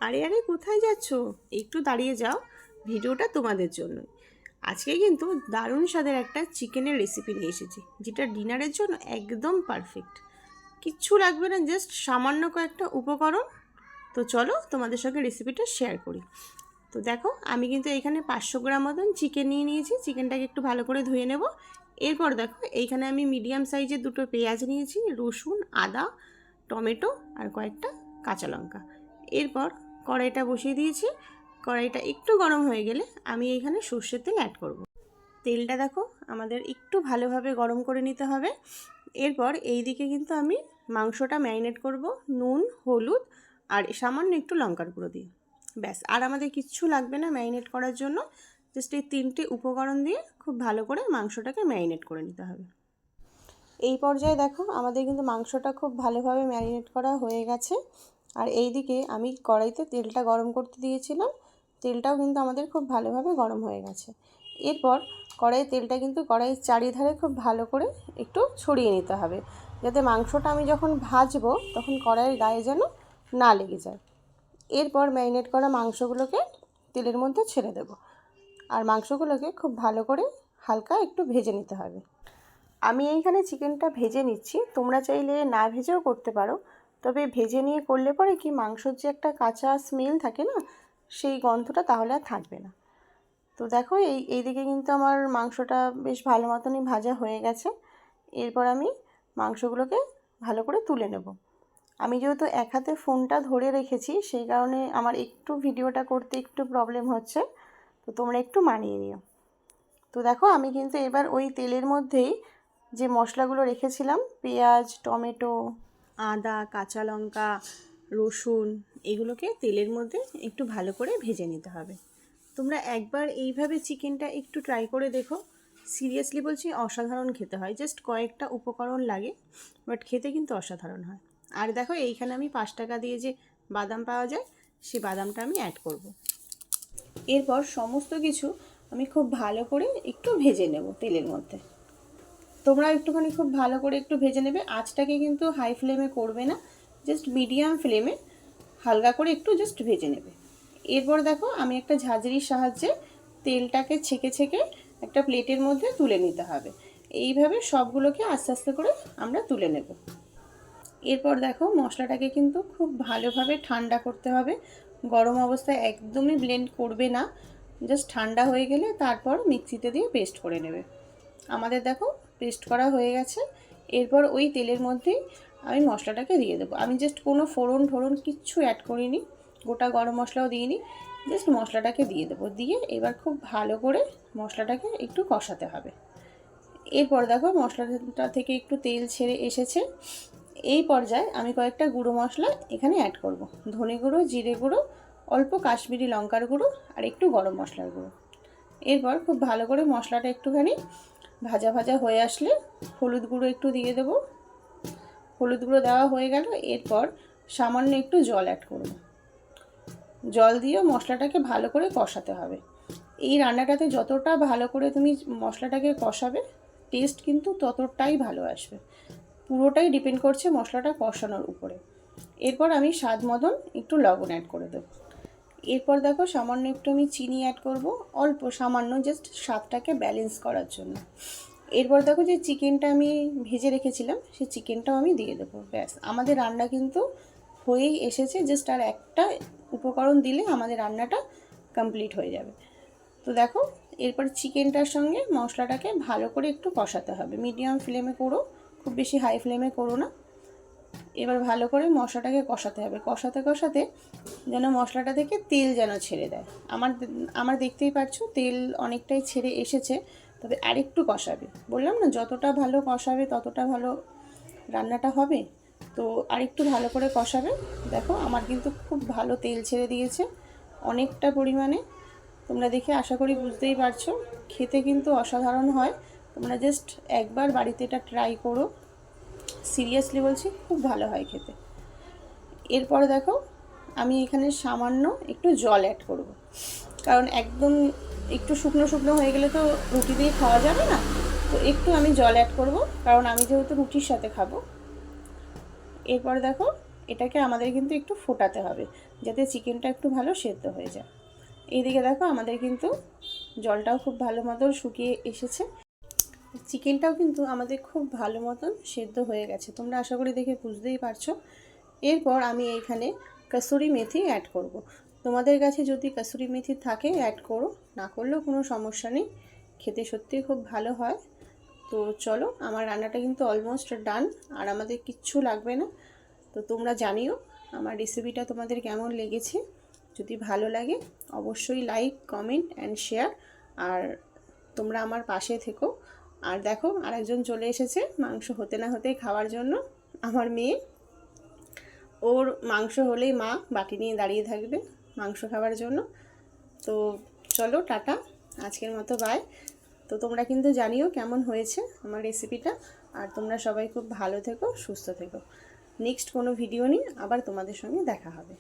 আরে আরে কোথায় যাচ্ছ? একটু দাঁড়িয়ে যাও, ভিডিওটা তোমাদের জন্য। আজকে কিন্তু দারুণ স্বাদের একটা চিকেনের রেসিপি নিয়ে এসেছি, যেটা ডিনারের জন্য একদম পারফেক্ট। কিচ্ছু লাগবে না, জাস্ট সামান্য কয়েকটা উপকরণ। তো চলো তোমাদের সঙ্গে রেসিপিটা শেয়ার করি। তো দেখো, আমি কিন্তু এখানে 500 গ্রাম মতন চিকেন নিয়ে নিয়েছি। চিকেনটাকে একটু ভালো করে ধুয়ে নেব। এরপর দেখো, এইখানে আমি মিডিয়াম সাইজের 2টো পেঁয়াজ নিয়েছি, রসুন, আদা, টমেটো আর কয়েকটা কাঁচা লঙ্কা। এরপর কড়াইটা বসিয়ে দিয়েছি। কড়াইটা একটু গরম হয়ে গেলে আমি এখানে সর্ষের তেল অ্যাড করব। তেলটা দেখো আমাদের একটু ভালোভাবে গরম করে নিতে হবে। এরপর এই দিকে কিন্তু আমি মাংসটা ম্যারিনেট করব নুন, হলুদ আর সামান্য একটু লঙ্কার গুঁড়ো দিয়ে। ব্যাস, আর আমাদের কিচ্ছু লাগবে না ম্যারিনেট করার জন্য। জাস্ট এই 3টে উপকরণ দিয়ে খুব ভালো করে মাংসটাকে ম্যারিনেট করে নিতে হবে। এই পর্যায়ে দেখো আমাদের কিন্তু মাংসটা খুব ভালোভাবে ম্যারিনেট করা হয়ে গেছে। আর এই দিকে আমি কড়াইতে তেলটা গরম করতে দিয়েছিলাম। তেলটাও কিন্তু আমাদের খুব ভালোভাবে গরম হয়ে গেছে। এরপর কড়াইয়ের তেলটা কিন্তু কড়াইয়ের চারিধারে খুব ভালো করে একটু ছড়িয়ে নিতে হবে, যাতে মাংসটা আমি যখন ভাজবো তখন কড়াইয়ের গায়ে যেন না লেগে যায়। এরপর ম্যারিনেট করা মাংসগুলোকে তেলের মধ্যে ছেড়ে দেব। আর মাংসগুলোকে খুব ভালো করে হালকা একটু ভেজে নিতে হবে। আমি এইখানে চিকেনটা ভেজে নিচ্ছি, তোমরা চাইলে না ভেজেও করতে পারো। তবে ভেজে নিয়ে করলে পরে কি মাংসর যে একটা কাঁচা স্মেল থাকে না, সেই গন্ধটা তাহলে আর থাকবে না। তো দেখো এইদিকে কিন্তু আমার মাংসটা বেশ ভালো মতনই ভাজা হয়ে গেছে। এরপর আমি মাংসগুলোকে ভালো করে তুলে নেব। আমি যেহেতু এক হাতে ফোনটা ধরে রেখেছি, সেই কারণে আমার একটু ভিডিওটা করতে একটু প্রবলেম হচ্ছে। তো তোমরা একটু মানিয়ে নিও। তো দেখো আমি কিন্তু এবার ওই তেলের মধ্যেই যে মশলাগুলো রেখেছিলাম, পেঁয়াজ, টমেটো, আদা, কাঁচা লঙ্কা, রসুন, এগুলোকে তেলের মধ্যে একটু ভালো করে ভেজে নিতে হবে। তোমরা একবার এইভাবে চিকেনটা একটু ট্রাই করে দেখো। সিরিয়াসলি বলছি, অসাধারণ খেতে হয়। জাস্ট কয়েকটা উপকরণ লাগে, বাট খেতে কিন্তু অসাধারণ হয়। আর দেখো এইখানে আমি 5 টাকা দিয়ে যে বাদাম পাওয়া যায়, সেই বাদামটা আমি অ্যাড করব। এরপর সমস্ত কিছু আমি খুব ভালো করে একটু ভেজে নেব তেলের মধ্যে। তোমরা একটুখানি খুব ভালো করে একটু ভেজে নেবে। আঁচটাকে কিন্তু হাই ফ্লেমে করবে না, জাস্ট মিডিয়াম ফ্লেমে হালকা করে একটু জাস্ট ভেজে নেবে। এরপর দেখো আমি একটা ঝাঁঝরির সাহায্যে তেলটাকে ছেঁকে ছেঁকে একটা প্লেটের মধ্যে তুলে নিতে হবে। এইভাবে সবগুলোকে আস্তে আস্তে করে আমরা তুলে নেব। এরপর দেখো মশলাটাকে কিন্তু খুব ভালোভাবে ঠান্ডা করতে হবে। গরম অবস্থায় একদমই ব্লেন্ড করবে না, জাস্ট ঠান্ডা হয়ে গেলে তারপর মিক্সিতে দিয়ে পেস্ট করে নেবে। আমাদের দেখো পেস্ট করা হয়ে গেছে। এরপর ওই তেলের মধ্যেই আমি মশলাটাকে দিয়ে দেবো। আমি জাস্ট কোনো ফোড়ন কিচ্ছু অ্যাড করিনি, গোটা গরম মশলাও দিইনি, জাস্ট মশলাটাকে দিয়ে দেবো। দিয়ে এবার খুব ভালো করে মশলাটাকে একটু কষাতে হবে। এরপর দেখো মশলাটা থেকে একটু তেল ছেড়ে এসেছে। এই পর্যায়ে আমি কয়েকটা গুঁড়ো মশলা এখানে অ্যাড করব। ধনে গুঁড়ো, জিরে গুঁড়ো, অল্প কাশ্মীরি লঙ্কার গুঁড়ো আর একটু গরম মশলার গুঁড়ো। এরপর খুব ভালো করে মশলাটা একটুখানি ভাজা ভাজা হয়ে আসলে হলুদ গুঁড়ো একটু দিয়ে দেবো। হলুদ গুঁড়ো দেওয়া হয়ে গেল। এরপর সামান্য একটু জল অ্যাড করব। জল দিয়েও মশলাটাকে ভালো করে কষাতে হবে। এই রান্নাটাতে যতটা ভালো করে তুমি মশলাটাকে কষাবে, টেস্ট কিন্তু ততটাই ভালো আসবে। পুরোটাই ডিপেন্ড করছে মশলাটা কষানোর উপরে। এরপর আমি স্বাদ মতন একটু লবণ অ্যাড করে দেবো। এরপর দেখো সামান্য একটু আমি চিনি অ্যাড করব, অল্প সামান্য, জাস্ট স্বাদটাকে ব্যালেন্স করার জন্য। এরপর দেখো যে চিকেনটা আমি ভেজে রেখেছিলাম, সেই চিকেনটাও আমি দিয়ে দেবো। ব্যাস, আমাদের রান্না কিন্তু হয়েই এসেছে। জাস্ট আর একটা উপকরণ দিলে আমাদের রান্নাটা কমপ্লিট হয়ে যাবে। তো দেখো এরপর চিকেনটার সঙ্গে মশলাটাকে ভালো করে একটু কষাতে হবে। মিডিয়াম ফ্লেমে করো, খুব বেশি হাই ফ্লেমে করো না। এবার ভালো করে মশলাটাকে কষাতে হবে। কষাতে কষাতে যেন মশলাটা থেকে তেল যেন ছেড়ে দেয়। আমার দেখতেই পাচ্ছ তেল অনেকটাই ছেড়ে এসেছে, তবে আরেকটু কষাবে। বললাম না, যতটা ভালো কষাবে ততটা ভালো রান্নাটা হবে। তো আরেকটু ভালো করে কষাবে। দেখো আমার কিন্তু খুব ভালো তেল ছেড়ে দিয়েছে, অনেকটা পরিমাণে। তোমরা দেখে আশা করি বুঝতেই পারছো, খেতে কিন্তু অসাধারণ হয়। তোমরা জাস্ট একবার বাড়িতে এটা ট্রাই করো, সিরিয়াসলি বলছি, খুব ভালো হয় খেতে। এরপরে দেখো আমি এখানে সামান্য একটু জল অ্যাড করব, কারণ একদম একটু শুকনো শুকনো হয়ে গেলে তো রুটি দিয়ে খাওয়া যাবে না। তো একটু আমি জল অ্যাড করব, কারণ আমি যেহেতু রুটির সাথে খাবো। এরপরে দেখো এটাকে আমাদের কিন্তু একটু ফোটাতে হবে যাতে চিকেনটা একটু ভালো সেদ্ধ হয়ে যায়। এইদিকে দেখো আমাদের কিন্তু জলটাও খুব ভালো মতন শুকিয়ে এসেছে, চিকেনটাও কিন্তু আমাদের খুব ভালো মতন সেদ্ধ হয়ে গেছে, তোমরা আশা করি দেখে বুঝতেই পারছো। এরপর আমি এইখানে কসুরি মেথি অ্যাড করব। তোমাদের কাছে যদি কসুরি মেথি থাকে অ্যাড করো, না করলেও কোনো সমস্যা নেই, খেতে সত্যিই খুব ভালো হয়। তো চলো, আমার রান্নাটা কিন্তু অলমোস্ট ডান, আর আমাদের কিচ্ছু লাগবে না। তো তোমরা জানিও আমার রেসিপিটা তোমাদের কেমন লেগেছে। যদি ভালো লাগে অবশ্যই লাইক, কমেন্ট অ্যান্ড শেয়ার, আর তোমরা আমার পাশে থেকো। আর দেখো আরেকজন চলে এসেছে মাংস হতে না হতেই খাওয়ার জন্য, আমার মেয়ে। ওর মাংস হলেই মা বাটি নিয়ে দাঁড়িয়ে থাকবে মাংস খাওয়ার জন্য। তো চলো টাটা, আজকের মতো বাই। তো তোমরা কিন্তু জানিও কেমন হয়েছে আমার রেসিপিটা, আর তোমরা সবাই খুব ভালো থেকো, সুস্থ থেকো। নেক্সট কোনো ভিডিও নিয়ে আবার তোমাদের সঙ্গে দেখা হবে।